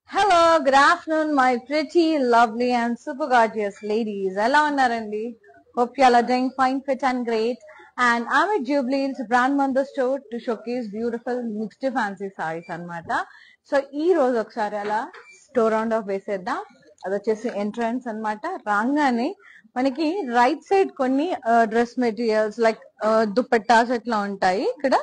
Hello, good afternoon, my pretty, lovely, and super gorgeous ladies. Hello, Narandi. Hope you all are doing fine, fit, and great. And I'm at Jubilee's Brand Mother store to showcase beautiful mixed fancy sarees anamata. So, ee roju okasari ala store round of veseddam. అది వచ్చేసి entrance అన్నమాట. రాగానే మనకి right side కొన్ని dress materials like dupattas అట్లా ఉంటాయి ఇక్కడ.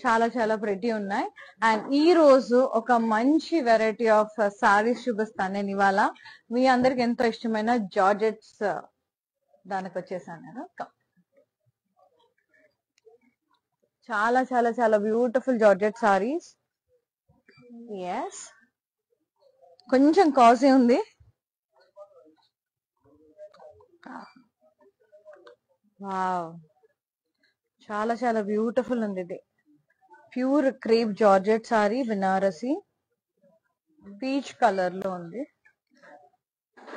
చాలా చాలా ప్రెటీ ఉన్నాయి. అండ్ ఈ రోజు ఒక మంచి వెరైటీ ఆఫ్ సారీస్ చూపిస్తాను నేను ఇవాళ. మీ అందరికి ఎంతో ఇష్టమైన జార్జెట్స్ దానికి వచ్చేసాను నేను. చాలా చాలా చాలా బ్యూటిఫుల్ జార్జెట్ సారీస్. ఎస్, కొంచెం కాస్ట్లీ ఉంది. వావ్, చాలా చాలా బ్యూటిఫుల్ ఉంది ఇది. Pure crepe georgette sorry, Banarasi peach colour లో ఉంది.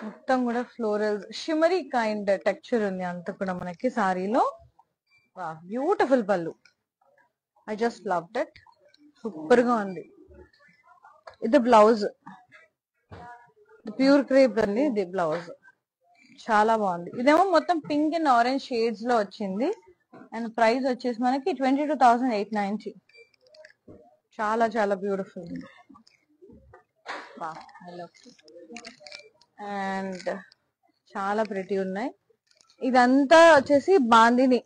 మొత్తం కూడా ఫ్లోరల్ షిమరీ కైండ్ టెక్స్చర్ ఉంది అంత కూడా మనకి సారీలో. బ్యూటిఫుల్ పళ్ళు. I just loved it. Super గా ఉంది. ఇది బ్లౌజ్, ప్యూర్ క్రేప్ అండి ఇది బ్లౌజ్. చాలా బాగుంది. ఇదేమో మొత్తం పింక్ అండ్ ఆరెంజ్ షేడ్స్ లో వచ్చింది. అండ్ ప్రైస్ వచ్చేసి మనకి 22,890. చాలా చాలా బ్యూటిఫుల్. అండ్ చాలా ప్రెటీ ఉన్నాయి. ఇదంతా వచ్చేసి బాందిని.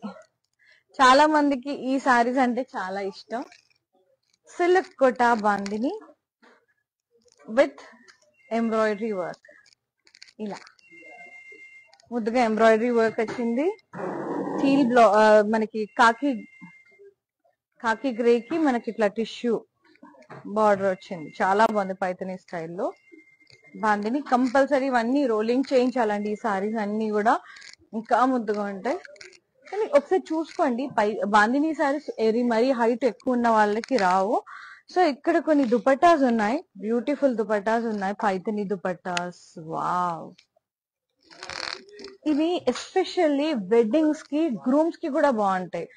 చాలా మందికి ఈ సారీస్ అంటే చాలా ఇష్టం. Silk Kota bandhani with embroidery work. ఇలా ముద్దుగా ఎంబ్రాయిడరీ వర్క్ వచ్చింది. స్టీల్ మనకి కాకి గ్రే కి మనకి ఇట్లా టిష్యూ బార్డర్ వచ్చింది. చాలా బాగుంది. పైతని స్టైల్లో బాందిని. కంపల్సరీ ఇవన్నీ రోలింగ్ చేయించాలండి. ఈ సారీస్ అన్ని కూడా ఇంకా ముద్దుగా ఉంటాయి. కానీ ఒకసారి చూసుకోండి, బాందిని సారీస్ మరీ హైట్ ఎక్కువ ఉన్న వాళ్ళకి రావు. సో ఇక్కడ కొన్ని దుపట్టాస్ ఉన్నాయి, బ్యూటిఫుల్ దుపట్టాస్ ఉన్నాయి, పైతని దుపట్టాస్. వావ్, ఇవి ఎస్పెషల్లీ వెడ్డింగ్స్ కి, గ్రూమ్స్ కి కూడా బాగుంటాయి.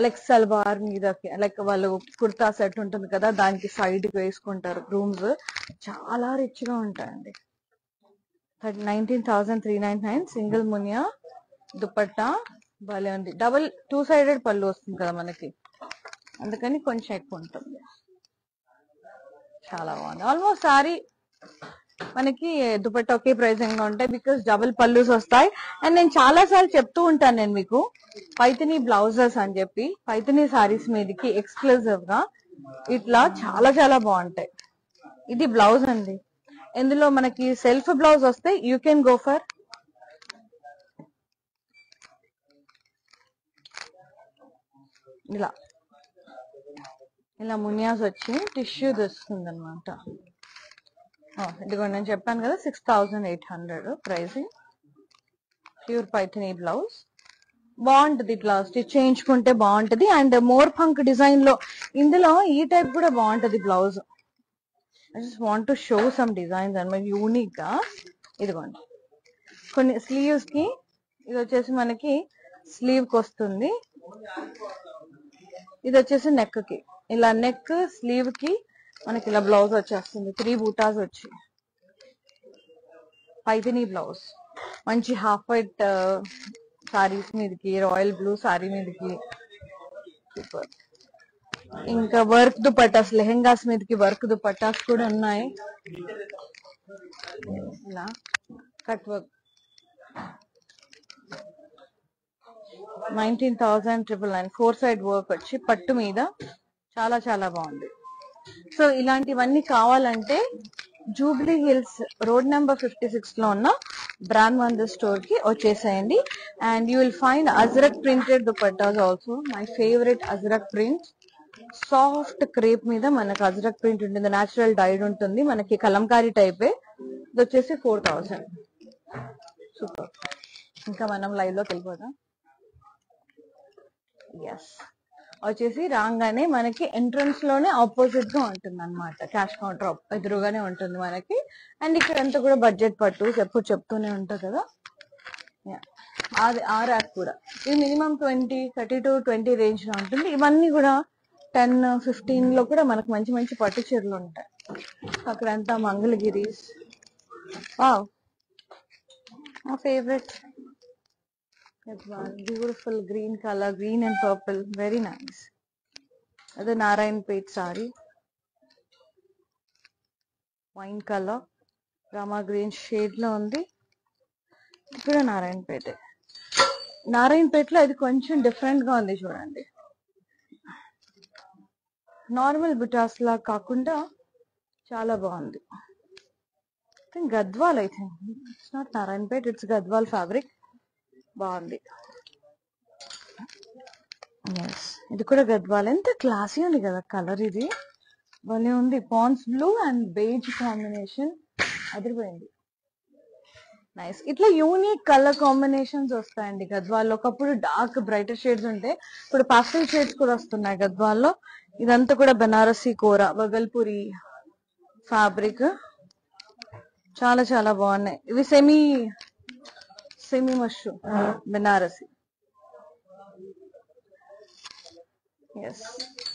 లైక్ సల్వార్ మీద, లైక్ వాళ్ళు కుర్తా సెట్ ఉంటుంది కదా, దానికి సైడ్ వేసుకుంటారు గ్రూమ్స్. చాలా రిచ్ గా ఉంటాయండి. 19,399 సింగిల్ మునియా దుపట్టా. భలే ఉంది. డబుల్ 2 సైడెడ్ పళ్ళు వస్తుంది కదా మనకి, అందుకని కొంచెం ఎక్కువ ఉంటుంది. చాలా బాగుంది. ఆల్మోస్ట్ సారీ మనకి దుపట్టా ఒకే ప్రైసింగ్ గా ఉంటాయి, బికాస్ డబుల్ పల్లూస్ వస్తాయి. అండ్ నేను చాలా సార్లు చెప్తూ ఉంటాను నేను మీకు, పైతని బ్లౌజెస్ అని చెప్పి. పైతని సారీస్ మీదకి ఎక్స్క్లూజివ్ గా ఇట్లా చాలా చాలా బాగుంటాయి. ఇది బ్లౌజ్ అండి. ఇందులో మనకి సెల్ఫ్ బ్లౌజ్ వస్తే యూ కెన్ గో ఫర్ ఇలా ఇలా మునియాస్ వచ్చి టిష్యూ తెస్తుంది అనమాట. ఇదిగోండి, నేను చెప్పాను కదా 6,800 ప్రైసింగ్. Pure Paithani blouse. బాగుంటది, ఇట్లా స్టిచ్ చేయించుకుంటే బాగుంటది. అండ్ మోర్ పంక్ డిజైన్ లో ఇందులో ఈ టైప్ కూడా బాగుంటది blouse. I just want to show some designs అన్నమాట యూనిక్ గా. ఇదిగోండి, కొన్ని స్లీవ్స్ కి ఇది వచ్చేసి మనకి స్లీవ్ కి వస్తుంది. ఇది వచ్చేసి నెక్ కి, ఇలా నెక్ స్లీవ్ కి మనకి ఇలా బ్లౌజ్ వచ్చేస్తుంది. 3 బూటాస్ వచ్చి పైథనీ బ్లౌజ్. మంచి హాఫ్ వైట్ సారీస్ మీదకి, రాయల్ బ్లూ సారీ మీదకి సూపర్. ఇంకా వర్క్ దుపట్టాస్, లెహెంగాస్ మీదకి వర్క్ దుపట్టాస్ కూడా ఉన్నాయి. ఇలా కట్ వర్క్. 19,999 4 సైడ్ వర్క్ వచ్చి పట్టు మీద. చాలా చాలా బాగుంది. సో ఇలాంటివన్నీ కావాలంటే జూబ్లీ హిల్స్ రోడ్ నెంబర్ 56 లో ఉన్న బ్రాండ్ వండర్ స్టోర్ కి వచ్చేసేయండి. And you will find Ajrakh printed dupattas also. My favourite Ajrakh print. Soft crepe మీద మనకు అజ్రక్ ప్రింట్ ఉంటుంది, న్యాచురల్ డైడ్ ఉంటుంది, మనకి కలంకారీ టైపే. ఇది వచ్చేసి 4,000. సూపర్. ఇంకా మనం లైవ్ లోకి వెళ్ళిపోదాం. ఎస్, వచ్చేసి రాగానే మనకి ఎంట్రన్స్ లోనే ఆపోజిట్ గా ఉంటుంది అనమాట. క్యాష్ కౌంటర్ ఎదురుగానే ఉంటుంది మనకి. అండ్ ఇక్కడ అంతా కూడా బడ్జెట్ పట్టు చెప్తూనే ఉంటుంది కదా. అది ఆ ర్యాక్ కూడా ఇది మినిమం 30 to 20 రేంజ్ లో ఉంటుంది. ఇవన్నీ కూడా 10-15 లో కూడా మనకు మంచి మంచి పట్టు చీరలు ఉంటాయి. అక్కడంతా మంగళగిరీస్. వావ్, మా favourite. Beautiful green colour, green and purple, very nice. అదే Narayanpet saree, wine colour, Rama green shade లో ఉంది. ఇది కూడా నారాయణపేట. నారాయణపేటలో ఇది కొంచెం డిఫరెంట్ గా ఉంది చూడండి. నార్మల్ బుటాస్ లా కాకుండా చాలా బాగుంది. Gadwal, I think it's not Narayanpet, it's Gadwal fabric. బాగుంది. ఎస్, ఇది కూడా గద్వాల్. ఎంత క్లాసీ ఉంది కదా కలర్, ఇది భలే ఉంది. పాన్స్ బ్లూ అండ్ బేజ్ కాంబినేషన్ అదిరిపోయింది. నైస్. ఇట్లా యూనిక్ కలర్ కాంబినేషన్స్ వస్తాయండి గద్వాల్లో. ఒకప్పుడు డార్క్ బ్రైటర్ షేడ్స్ ఉంటే ఇప్పుడు పాస్టల్ షేడ్స్ కూడా వస్తున్నాయి గద్వాల్లో. ఇదంతా కూడా బనారసి కోరా, బగల్పూరి ఫ్యాబ్రిక్. చాలా చాలా బాగున్నాయి. ఇవి semi mushroom Banarasi. Yes,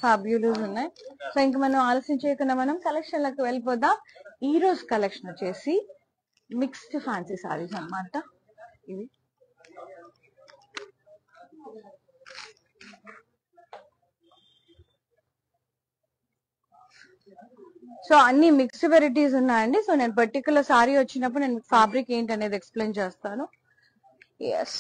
fabulous ఉన్నాయి. సో ఇంకా మనం ఆలస్యం చేయకుండా మనం కలెక్షన్ లకు వెళ్ళిపోదాం. ఈ రోజు కలెక్షన్ వచ్చేసి మిక్స్డ్ ఫ్యాన్సీ సారీస్ అన్నమాట. ఇవి సో అన్ని మిక్స్డ్ వెరైటీస్ ఉన్నాయండి. సో నేను పర్టికులర్ సారీ వచ్చినప్పుడు నేను ఫ్యాబ్రిక్ ఏంటి అనేది ఎక్స్ప్లెయిన్ చేస్తాను. Yes,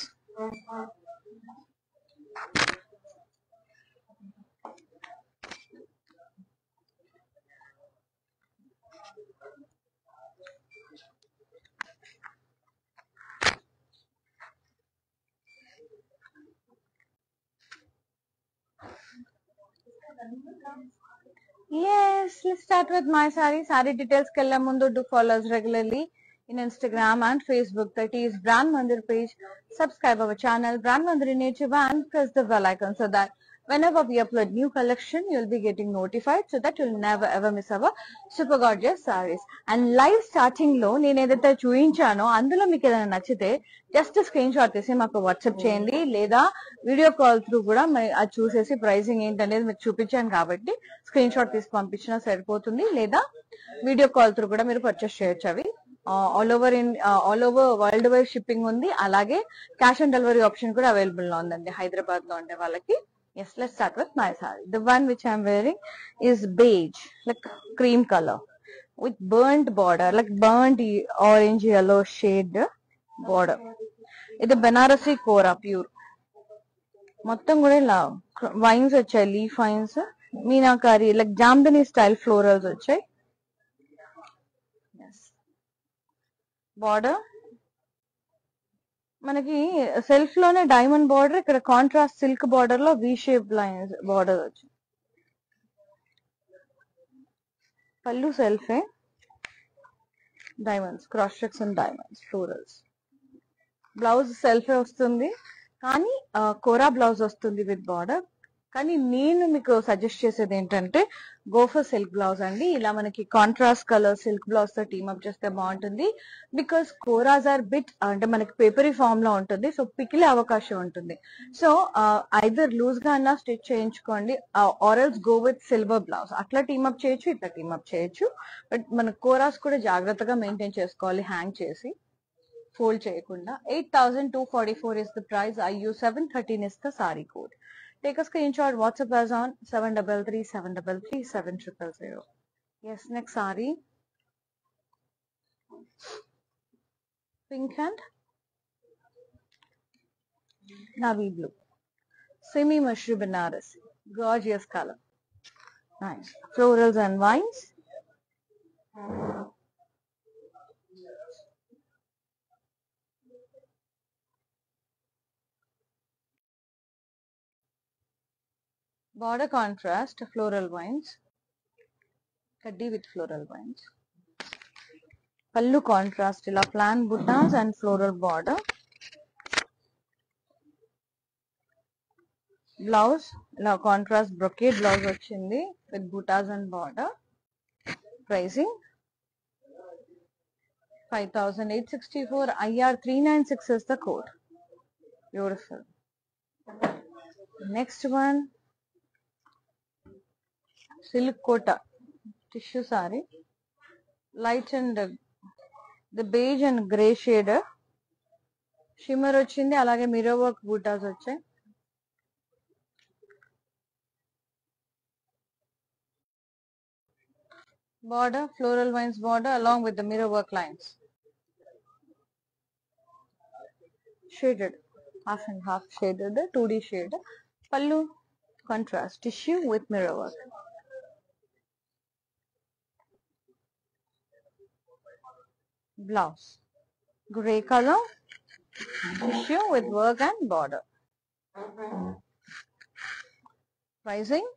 yes, let's start with my saree. Saree details kella mundu, do follow us regularly in Instagram and Facebook. That is Brand Mandir page. Subscribe our channel Brand Mandir in YouTube and press the bell icon so that whenever we upload new collection, you'll be getting notified, so that you'll never ever miss our super gorgeous sarees. And live starting లో నేను ఏదైతే చూపించానో అందులో మీకు ఏదైనా నచ్చితే just screen shot తీసి మాకు WhatsApp చేయండి, లేదా వీడియో కాల్ త్రూ కూడా అది చూసేసి ప్రైసింగ్ ఏంటనేది మీకు చూపించాను కాబట్టి స్క్రీన్ షాట్ తీసి పంపించినా సరిపోతుంది, లేదా వీడియో కాల్ త్రూ కూడా మీరు పర్చేస్ చేయొచ్చు. అవి all over world wide shipping ఉంది. అలాగే క్యాష్ ఆన్ డెలివరీ ఆప్షన్ కూడా అవైలబుల్ లో ఉందండి హైదరాబాద్ లో ఉండే వాళ్ళకి. Yes, let's start with my saree. The one which I'm wearing is beige, like cream color with burnt border, like burnt orange yellow shade border. ఇది బనారసి కోరా pure. మొత్తం కూడా ఇలా వైన్స్ వచ్చాయి, leaf vines, meenakari like Jamdani style florals వచ్చాయి. Border మనకి self లోనే diamond border, ఇక్కడ contrast silk border లో వి షేప్ లైన్స్ బార్డర్ వచ్చింది. పళ్ళు సెల్ఫే, diamonds, cross checks and diamonds, florals. Blouse సెల్ఫే వస్తుంది, కానీ కోరా బ్లౌజ్ వస్తుంది విత్ బార్డర్. కానీ నేను మీకు సజెస్ట్ చేసేది ఏంటంటే గోఫర్ సిల్క్ బ్లౌజ్ అండి. ఇలా మనకి కాంట్రాస్ట్ కలర్ సిల్క్ బ్లౌజ్ తో టీమప్ చేస్తే బాగుంటుంది. బికాస్ కోరాస్ ఆర్ బిట్ అంటే మనకి పేపరీ ఫామ్ లో ఉంటుంది, సో పికిలే అవకాశం ఉంటుంది. సో ఐదర్ లూజ్ గా అన్నా స్టిచ్ చేయించుకోండి, ఆర్ఎల్స్ గో విత్ సిల్వర్ బ్లౌజ్. అట్లా టీమప్ చేయొచ్చు, ఇట్లా టీమప్ చేయొచ్చు. బట్ మన కోరాస్ కూడా జాగ్రత్తగా మెయింటైన్ చేసుకోవాలి, హ్యాంగ్ చేసి ఫోల్డ్ చేయకుండా. 8,244 is the price. IU 713 is the saree code. Take a screenshot, WhatsApp us on 733-733-7000. Yes, next saree. Pink and navy blue. Semi mushroom Banarasi. Gorgeous color. Nice. Florals and vines. Border contrast, floral vines. Kaddi with floral vines. Pallu contrast, ila plan buttas and floral border. Blouse, ila contrast brocade blouse vachindi with buttas and border. Pricing 5,864. IR 396 is the code. Beautiful. Next one silk Kota tissue sari, light and the beige and grey shade shimmer వచ్చింది, అలాగే mirror work buttas వచ్చాయి. Border, floral vines border along with the mirror work lines. Shaded, half and half shaded, 2D shade. Pallu, contrast, tissue with mirror work. Blouse, grey color, tissue with work and border. Pricing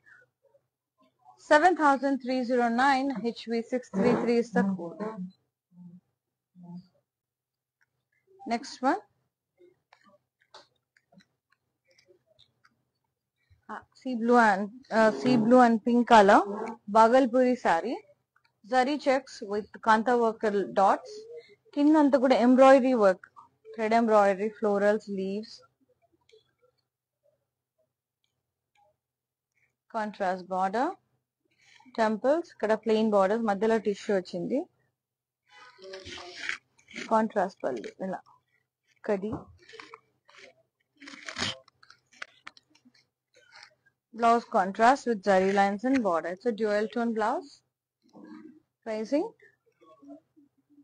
7,309, HV633 is the code. Next one, sea blue and pink color, Bhagalpuri saree, zari checks with kanta work dots, కిందంతా కూడా embroidery work, thread embroidery, florals, leaves, contrast border, temples, ఇక్కడ plain borders, మధ్యలో tissue వచ్చింది, contrast పళ్ళు ఇలా కడి. Blouse contrast with zari lines and border. It's a dual tone blouse. Pricing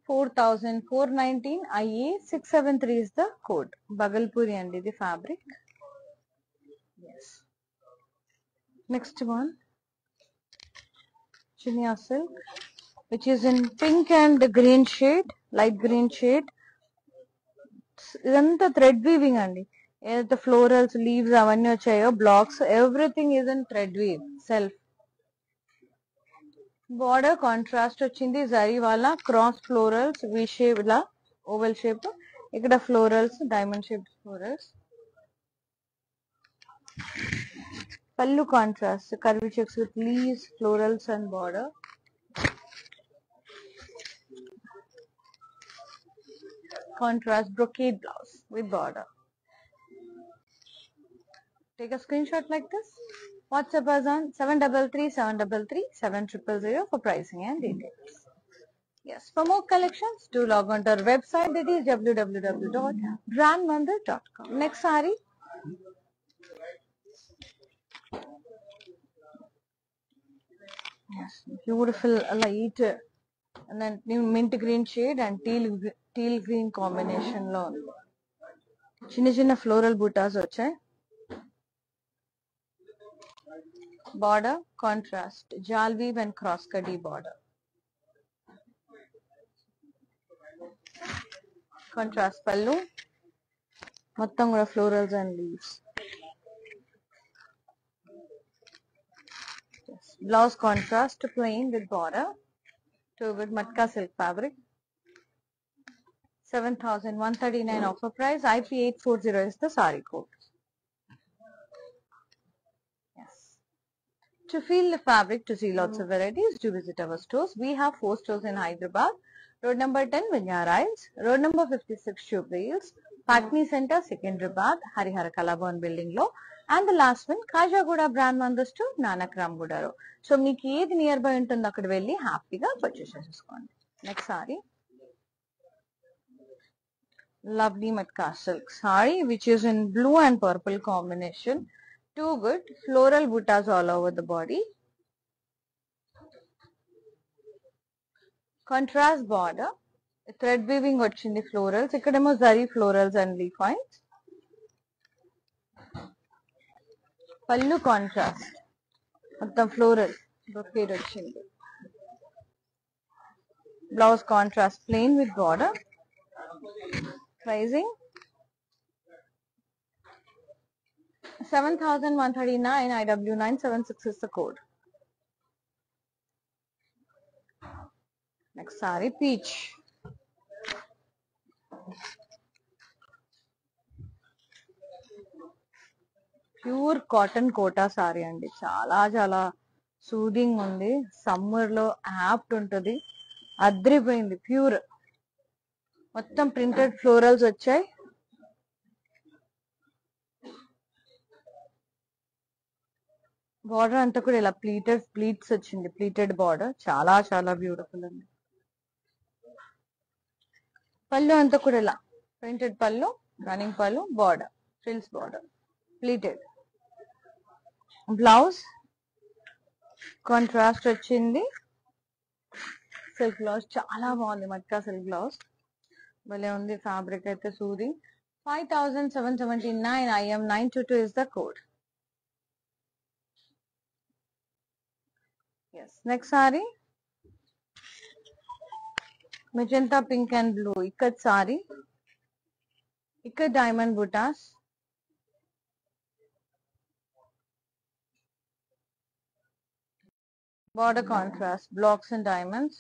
4,419, IA 673 is the code. Bhagalpuri and the fabric. Yes. Next one, Chinia silk, which is in pink and green shade, light green shade. ఇదంతా thread weaving అండి, ఏదైతే florals, leaves అవన్నీ వచ్చాయో blocks, everything is in thread weave self. Border contrast వచ్చింది, జరీ వాళ్ళ cross florals, V shape ఇలా oval shape, ఇక్కడ florals, diamond shape florals. Pallu contrast, curvy checks with leaves, florals and border. Contrast brocade blouse with border. Take a screenshot like this. WhatsApp us on 733-733-7000 for pricing and details. Yes, for more collections, do log on to our website, that is www.brandmandir.com. Next saree, yes, beautiful light and then mint green shade and teal green combination లో ఉంది. చిన్న చిన్న floral butas వచ్చాయి. Border contrast, jaal weave and cross kadi border. Contrast pallu, మొత్తం కూడా florals and leaves. Blouse contrast plain with border, to with matka silk fabric. 7,139 offer price. IP840 is the saree code. Yes. To feel the fabric, to see lots of varieties, do visit our stores. We have 4 stores in Hyderabad. Road number 10, Vinyara Hills. Road number 56, Jubilee Hills. Patni Center, Secunderabad, Harihara Kalaban building lo. And the last one, Kajagoda Brand Mandir store, Nanakram Gudaro. So, మీకు ఏది near by ఉంటుందో అక్కడ వెళ్ళి హ్యాపీగా purchase చేసుకోండి. Next sorry, lovely matka silk saree, which is in blue and purple combination. Too good. Floral buttas all over the body. Contrast border, thread weaving వచ్చింది florals, ఇక్కడేమో zari florals and leaf vines. Pallu contrast, మొత్తం floral brocade వచ్చింది. Blouse contrast plain with border. Pricing 7,139, IW976 is the code. Next saree, peach. Pure cotton Kota sari అండి, చాలా చాలా soothing ఉంది, summer లో apt ఉంటుంది, అద్రిపోయింది. ప్యూర్ మొత్తం ప్రింటెడ్ ఫ్లోరల్స్ వచ్చాయి. బార్డర్ అంతా కూడా ఇలా ప్లీట్స్ వచ్చింది, ప్లీటెడ్ బార్డర్, చాలా చాలా బ్యూటిఫుల్ అండి. పళ్ళు అంతా కూడా ఇలా ప్రింటెడ్ పళ్ళు, రన్నింగ్ పళ్ళు, border frills border, pleated. Blouse contrast వచ్చింది, సిల్క్ బ్లౌజ్, చాలా బాగుంది. మట్కా సిల్క్ బ్లౌజ్ భలే ఉంది. ఫ్యాబ్రిక్ అయితే soothing. 5779 IM 922 is the code. Yes. Next saree, magenta pink and blue ikat saree, ikat diamond buttas, border contrast, blocks and diamonds,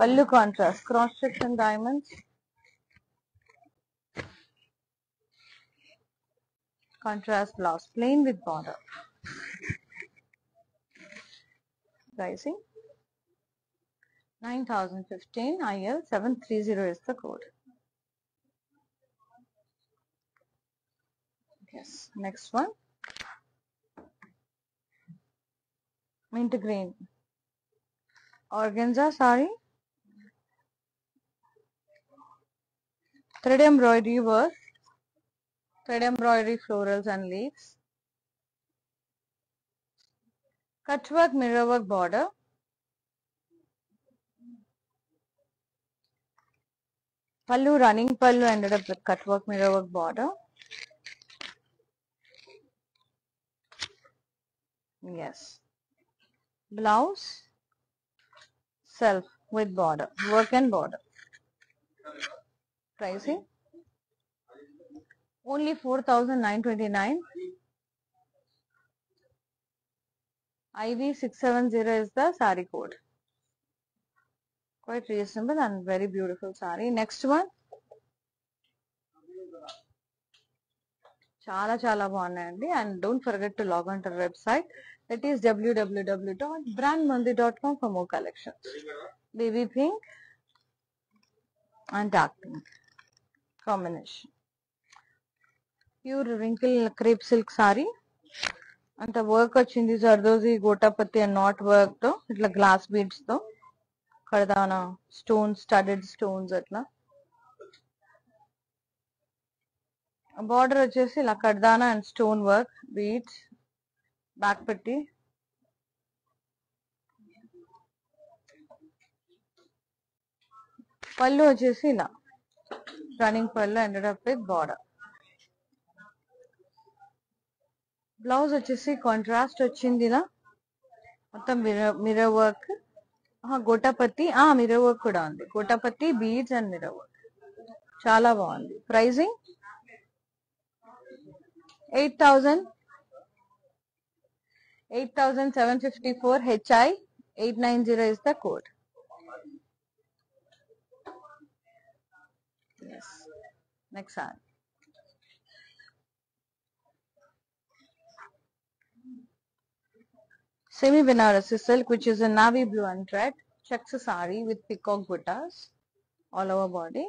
pallu contrast, cross checks and diamonds, contrast blouse, plain with border. Pricing 9015 IL 730 is the code. Yes. Next one, mint green organza saree, thread embroidery work, thread embroidery florals and leaves, cut work mirror work border, pallu running pallu ended up with cut work mirror work border. Yes. Blouse self with border, work and border. Pricing only 4929. IV 670 is the saree code. Quite reasonable and very beautiful saree. Next one, చాలా చాలా బాగున్నాయండి. And don't forget to log on to our website, that is www.brandmandi.com for more collections. Baby pink and dark pink combination, pure wrinkle crepe silk saree. అంత work వచ్చింది, zardozi gotapatti and knot work తో, ఇట్లా glass beads తో, kaddana stones, studded stones అట్లా. Border వచ్చేసి ఇలా kaddana and stone work beads, back పెట్టి. పళ్ళు వచ్చేసి ఇలా running pallu ended up with border. Blouse వచ్చేసి కాంట్రాస్ట్ వచ్చింది, ఇలా మొత్తం mirror work, gotapatti, mirror work కూడా ఉంది, gotapatti beads and mirror work, చాలా బాగుంది. Pricing 8754 HI 890 is the code. Yes. Next one, semi Banarasi silk, which is a navy blue and red checks saree with peacock buttas all over body.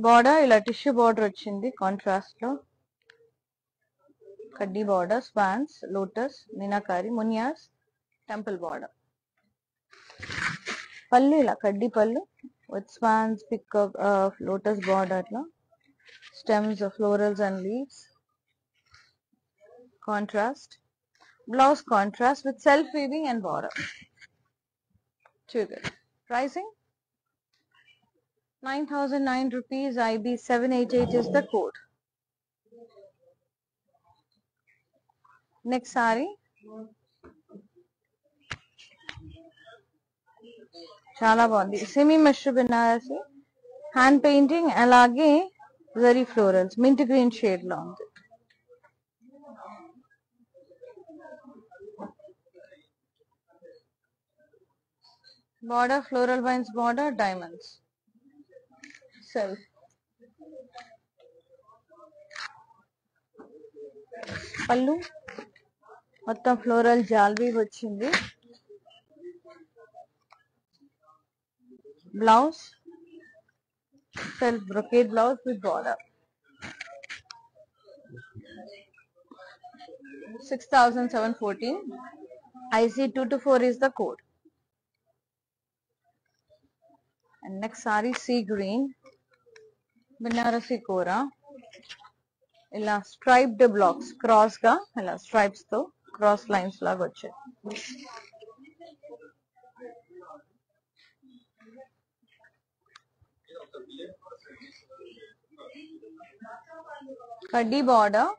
Border ఇలా tissue border వచ్చింది, contrast లో కడ్డీ border, swans, lotus, meenakari, మునియాస్, temple border. పళ్ళు ఇలా కడ్డీ పళ్ళు with swans, peacock, lotus border లో, stems of florals and leaves, contrast. Blouse contrast with self weaving and border. Too good. Pricing 9009 rupees. IB 788 is the code. Next saree, చాలా బాగుంది. Semi mesh Banarasi hand painting, అలాగే zari florals, mint green shade లో ఉంది. Border floral vines border, diamonds, self. Pallu మొత్తం floral జాల్వీ వచ్చింది, Blouse, self brocade blouse with border. 6,714. IC224 is the code. And next saree sea green, Banarasi Kora. ఇలా striped blocks cross గా ఇలా stripes తో cross lines లాగా వచ్చాయి. Kaddi border,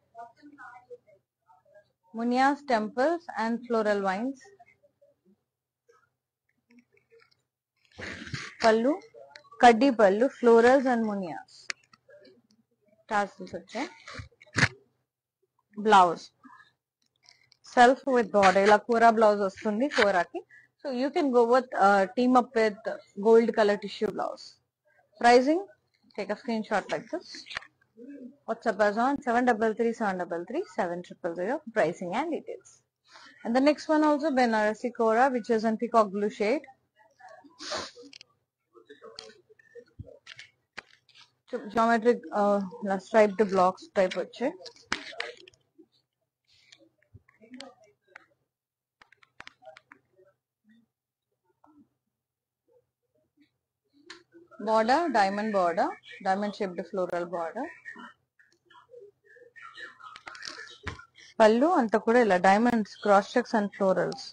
munias temples and floral vines. Pallu, kaddi pallu, florals and munias tassels వచ్చాయి. Blouse self with border, ఇలా Kora blouse వస్తుంది కోరాకి. So you can go with team up with gold colour tissue blouse. Pricing, take a screenshot like this. WhatsApp us on 733-733-7000 pricing and details. And the next one also Banarasi Kora, which is in peacock blue shade. Geometric striped blocks type వచ్చే. Border, diamond shaped floral border. పళ్ళు అంతా కూడా ఇలా diamonds, cross checks and florals.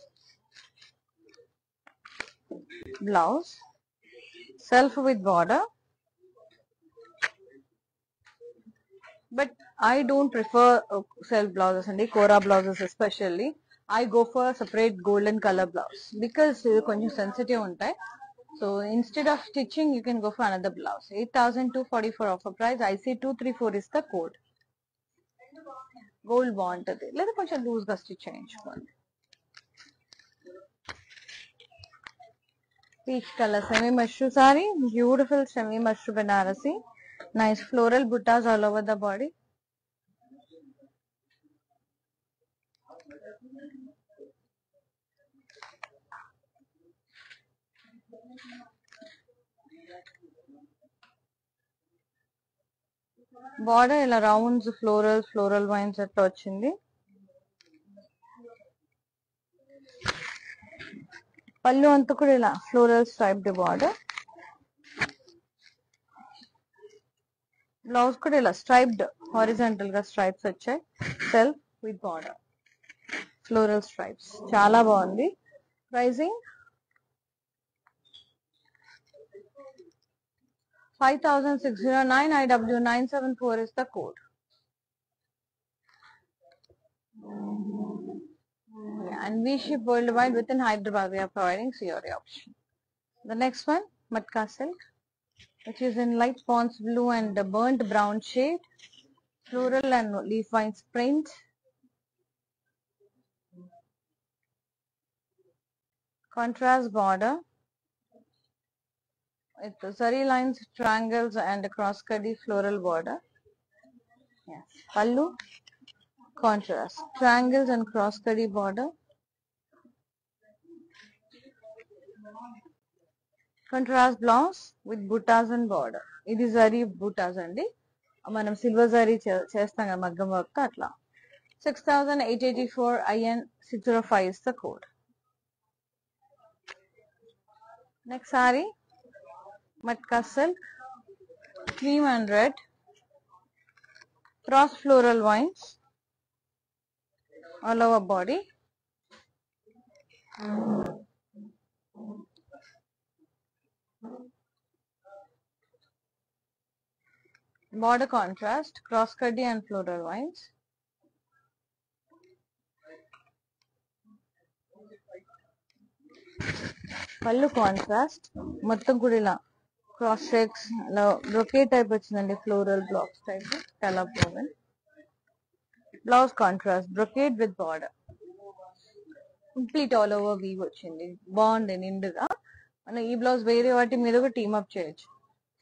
Blouse self with border. But I don't prefer self blouses అండి, Kora blouses especially. I go for separate golden colour blouse because ఇది కొంచెం sensitive ఉంటాయి. So instead of stitching you can go for another blouse. 8,244 offer price. IC234 is the code. Gold బాగుంటది, లేదా కొంచెం loose గా stitch చేయించుకోండి. Peach colour semi mashru saree, beautiful semi mashru Banarasi. Nice floral buttas all over the body. Border ఇలా rounds, floral wines అట్లా వచ్చింది. పళ్ళు అంతా కూడా ఇలా ఫ్లోరల్ స్ట్రైప్డ్ బార్డర్. బ్లౌజ్ కూడా ఇలా స్ట్రైప్డ్ హారిజాంటల్ గా స్ట్రైప్స్ వచ్చాయి. Self with border, floral stripes, చాలా బాగుంది. Pricing 5,609. IW974 is the code. And we ship worldwide within Hyderabad. We are providing COD option. The next one, Matka silk, which is in light pons blue and burnt brown shade, floral and leaf vines print. Contrast border with zari lines, triangles and cross cutty floral border. Yes. Pallu, contrast, triangles and cross cutty border. Contrast blouse with buttas and border. ఇది జరీ బుటాస్ అండి, మనం silver zari చేస్తాం కదా మగ్గం work అట్లా. 6,884. IN605 is the code. Next saree, Matka silk, cream and red, cross floral vines all over body. Border contrast, cross cutty and floral vines. Pallu contrast, మొత్తం కూడా ఇలా క్రాస్ చెక్స్, ఇలా బ్రొకే టైప్ వచ్చిందండి, floral blocks type, చాలా బాగుంది. Blouse contrast, brocade with border, complete all over weave వచ్చింది, బాగుంది నిండుగా. మనం ఈ బ్లౌజ్ వేరే వాటి మీద కూడా టీమ్ అప్ చేయొచ్చు.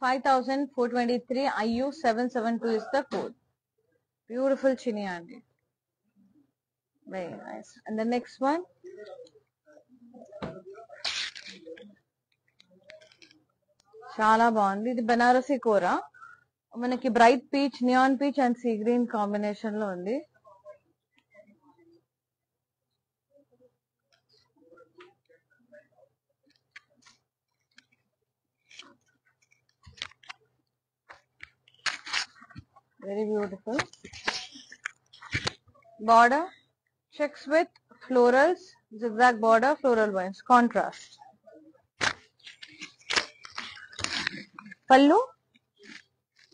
5,423. IU772 is the code. Beautiful chini andy, very nice. And the next one, చాలా బాగుంది. ఇది బెనారసి కూర, మనకి bright peach, neon peach and sea green combination లో ఉంది. Very beautiful. Border checks with florals, zigzag border, floral vines, contrast. Pallu,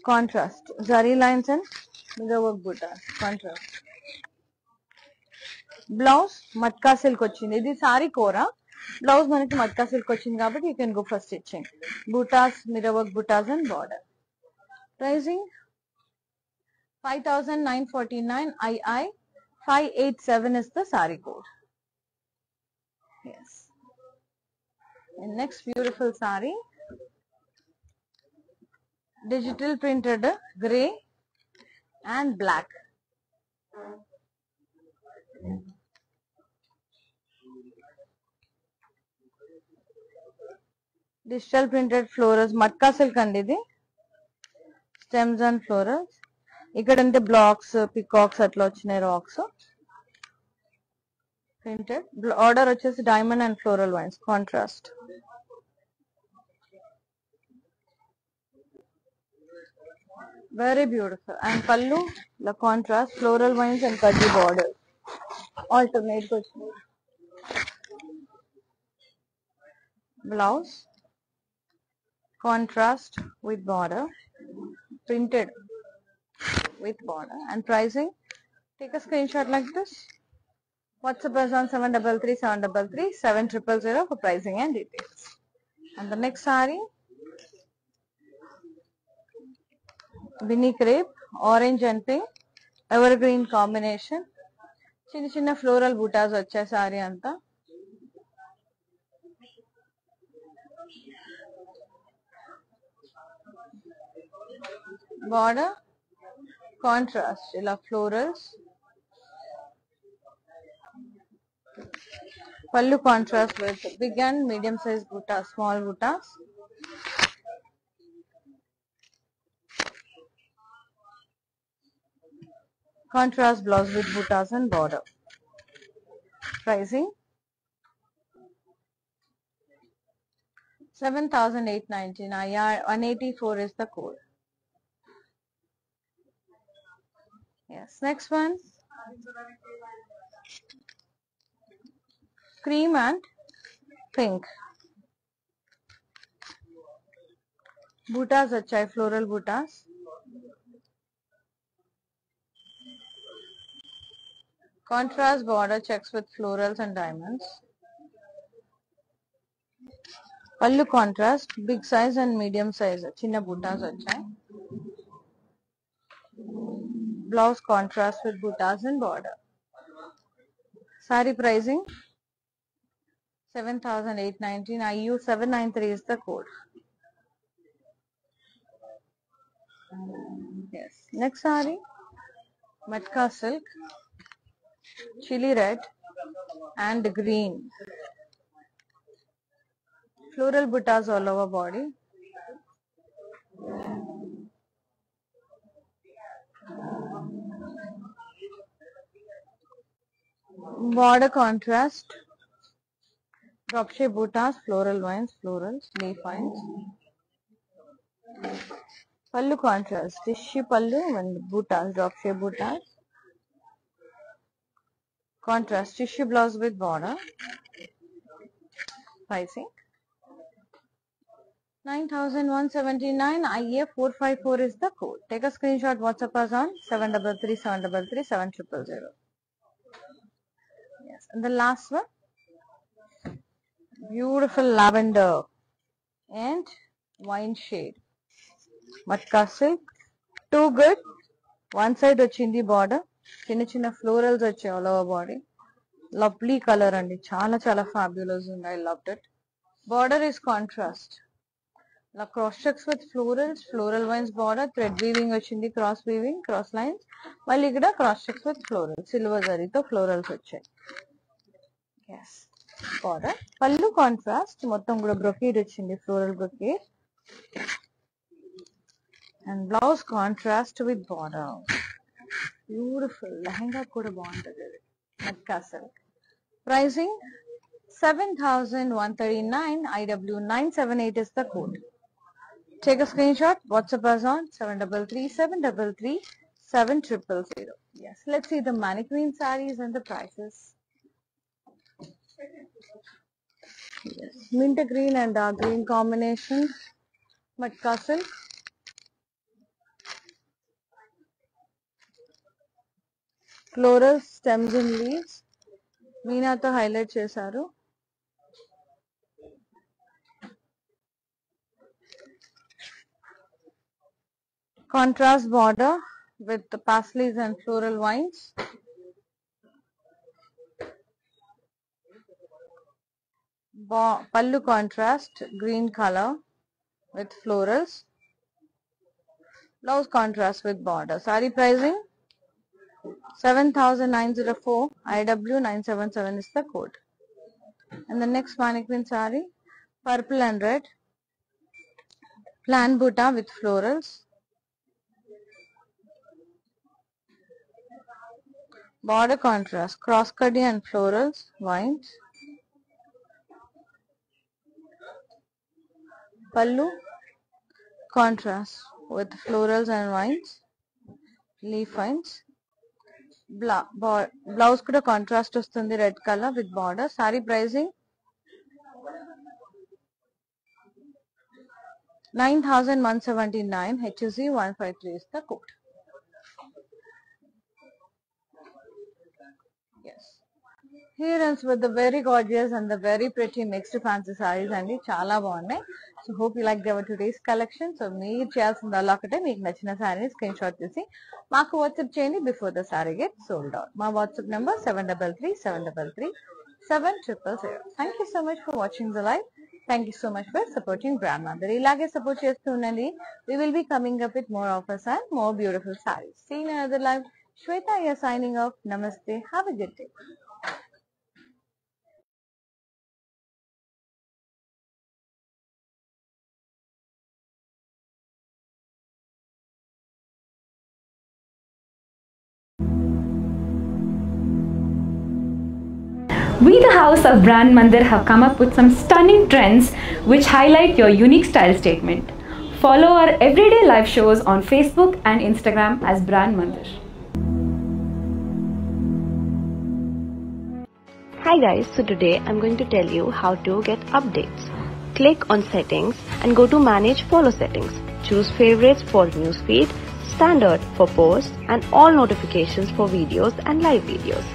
contrast, zari lines and mirror buttas, contrast. Blouse matka silk వచ్చింది. ఇది sorry కూర, blouse మనకి matka silk వచ్చింది కాబట్టి you can go for stitching. Buttas, mirror work buttas and border. Pricing 5,949 II. 587 is the saree code. Yes. And next beautiful saree, digital printed grey and black. Digital printed florals, matka silk andi idi. Stems and florals. ikkadante blocks, peacocks atla vachinayi, rocks. Printed. Order vachesi diamond and floral vines, contrast. Very beautiful. And pallu, the contrast, floral vines and kaddi border. Alternate vachinayi. Blouse, contrast with border, printed with border. And pricing, take a screenshot like this. WhatsApp us on 733 733 7000 for pricing and details. And the next saree, Vinny crepe, orange and pink, evergreen combination. Chinna chinna floral bootas vachayi saree anta. Border, contrast, ila florals. Pallu contrast with big and medium size buttas, small buttas. Contrast blouse with buttas and border. Pricing 7,819 IR. 184 is the code. Yes, next one, cream and pink. Buttas vachayi, floral buttas. Contrast border checks with florals and diamonds. Pallu contrast, big size and medium size, chinna buttas vachayi. Blouse contrast with buttas and border. Saree pricing 7,819 IU. 793 is the code. Yes. Next saree, matka silk, chili red and green. Floral buttas all over body. Border contrast, drop shape buttas, floral vines, florals, leaf vines. Pallu contrast, tishy pallu and buttas, drop shape buttas. Contrast, tissue blouse with border. Pricing 9,179 IA. 454 is the code. Take a screenshot, WhatsApp us on 733 733 7000. Yes, and the last one, beautiful lavender and wine shade, matka silk. Too good. One side vachindi border, chinna chinna florals vachayi all over body. Lovely color andi, chala chala fabulous undi. I loved it. Border is contrast, la cross checks with florals, floral vines border, thread weaving vachindi, cross weaving, cross lines. Malli ikkada cross checks with florals, silver zari tho florals vachayi. Yes, border. Pallu contrast, మొత్తం కూడా brocade వచ్చింది, floral brocade. And blouse contrast with border. Beautiful. Lehenga kuda baguntadi. Matka silk. Pricing 7,139. IW 978 is the code. Take a screenshot. WhatsApp us on 733-733-7000. Yes. Let's see the mannequin sarees and the prices. Yes. Mint green and dark green combination. Matka silk. Floral stems and leaves. మీనాతో highlight చేశారు. Contrast border with the paisleys and floral vines. Pallu contrast, green color with florals. Blouse contrast with border. Saree pricing 7,904. IW 977 is the code. And the next mannequin saree, purple and red. Plan butta with florals. Border contrast, cross cutty and florals, vines. Pallu contrast with florals and vines, leaf vines. Blouse kuda contrast vastundi red color with border. Saree pricing 9,179. HZ 153 is the code. Yes. Here ends with the very gorgeous and the very pretty mixed fancy sarees andi. Chala bagunnai. So hope you liked our today's collection. So meer cheyalsindalla okate meeku nachina saree screenshot tisi maaku WhatsApp cheyandi before the saree gets sold out. My WhatsApp number 733-733-7000. Thank you so much for watching the live. Thank you so much for supporting Brand Mandir. Ilage support chestu undandi. We will be coming up with more offers and more beautiful sarees. See you in another live. Shweta here signing off. Namaste. Have a good day. We, the House of Brand Mandir, have come up with some stunning trends which highlight your unique style statement. Follow our everyday live shows on Facebook and Instagram as Brand Mandir. Hi guys, so today I'm going to tell you how to get updates. Click on settings and go to manage follow settings. Choose favorites for newsfeed, standard for posts and all notifications for videos and live videos.